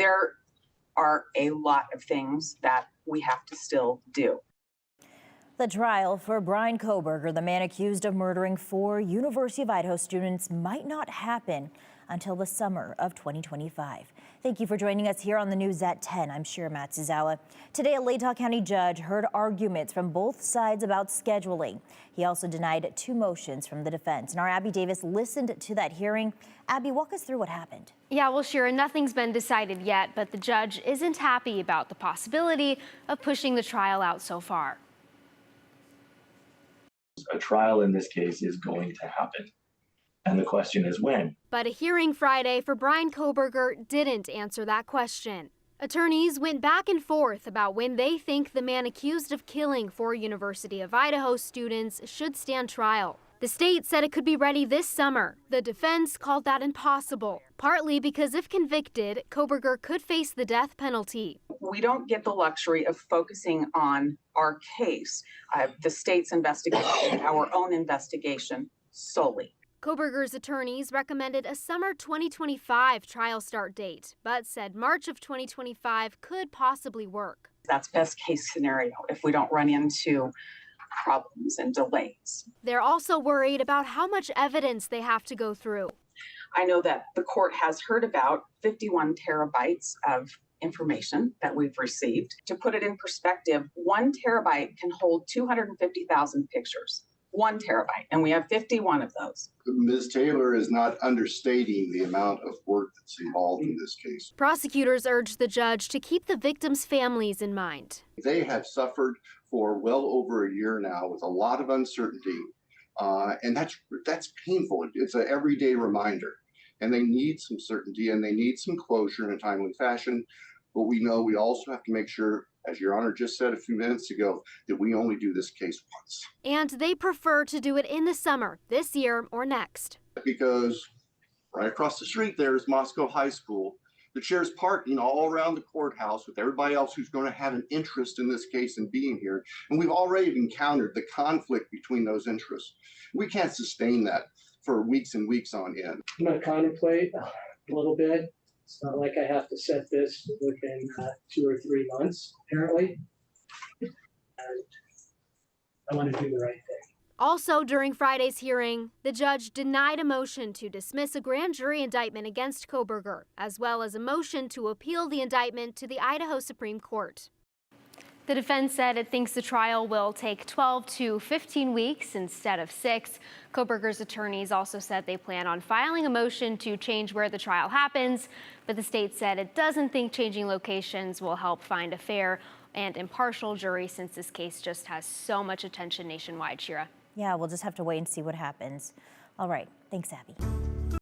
there are a lot of things that we have to still do. The trial for Bryan Kohberger, the man accused of murdering 4 University of Idaho students, might not happen until the summer of 2025. Thank you for joining us here on the news at 10. I'm Shira Matsuzawa. Today, a Latah County judge heard arguments from both sides about scheduling. He also denied 2 motions from the defense. And our Abby Davis listened to that hearing. Abby, walk us through what happened. Yeah, well, Shira, nothing's been decided yet, but the judge isn't happy about the possibility of pushing the trial out so far. A trial in this case is going to happen. And the question is when. But a hearing Friday for Bryan Kohberger didn't answer that question. Attorneys went back and forth about when they think the man accused of killing 4 University of Idaho students should stand trial. The state said it could be ready this summer. The defense called that impossible, partly because if convicted, Kohberger could face the death penalty. We don't get the luxury of focusing on our case, the state's investigation, our own investigation solely. Kohberger's attorneys recommended a summer 2025 trial start date, but said March of 2025 could possibly work. That's best case scenario if we don't run into problems and delays. They're also worried about how much evidence they have to go through. I know that the court has heard about 51 terabytes of information that we've received. To put it in perspective, 1 terabyte can hold 250,000 pictures. 1 terabyte, and we have 51 of those. Ms. Taylor is not understating the amount of work that's involved in this case. Prosecutors urged the judge to keep the victims' families in mind. They have suffered for well over a year now with a lot of uncertainty, and that's painful. It's an everyday reminder, and they need some certainty and they need some closure in a timely fashion. But we know we also have to make sure, as Your Honor just said a few minutes ago, that we only do this case once. And they prefer to do it in the summer, this year or next. Because right across the street there is Moscow High School that shares parking all around the courthouse with everybody else who's going to have an interest in this case and being here. And we've already encountered the conflict between those interests. We can't sustain that for weeks and weeks on end. I'm going to contemplate a little bit. It's not like I have to set this within 2 or 3 months, apparently. And I want to do the right thing. Also, during Friday's hearing, the judge denied a motion to dismiss a grand jury indictment against Kohberger, as well as a motion to appeal the indictment to the Idaho Supreme Court. The defense said it thinks the trial will take 12 to 15 weeks instead of 6. Kohberger's attorneys also said they plan on filing a motion to change where the trial happens, but the state said it doesn't think changing locations will help find a fair and impartial jury since this case just has so much attention nationwide. Shira. Yeah, we'll just have to wait and see what happens. All right. Thanks, Abby.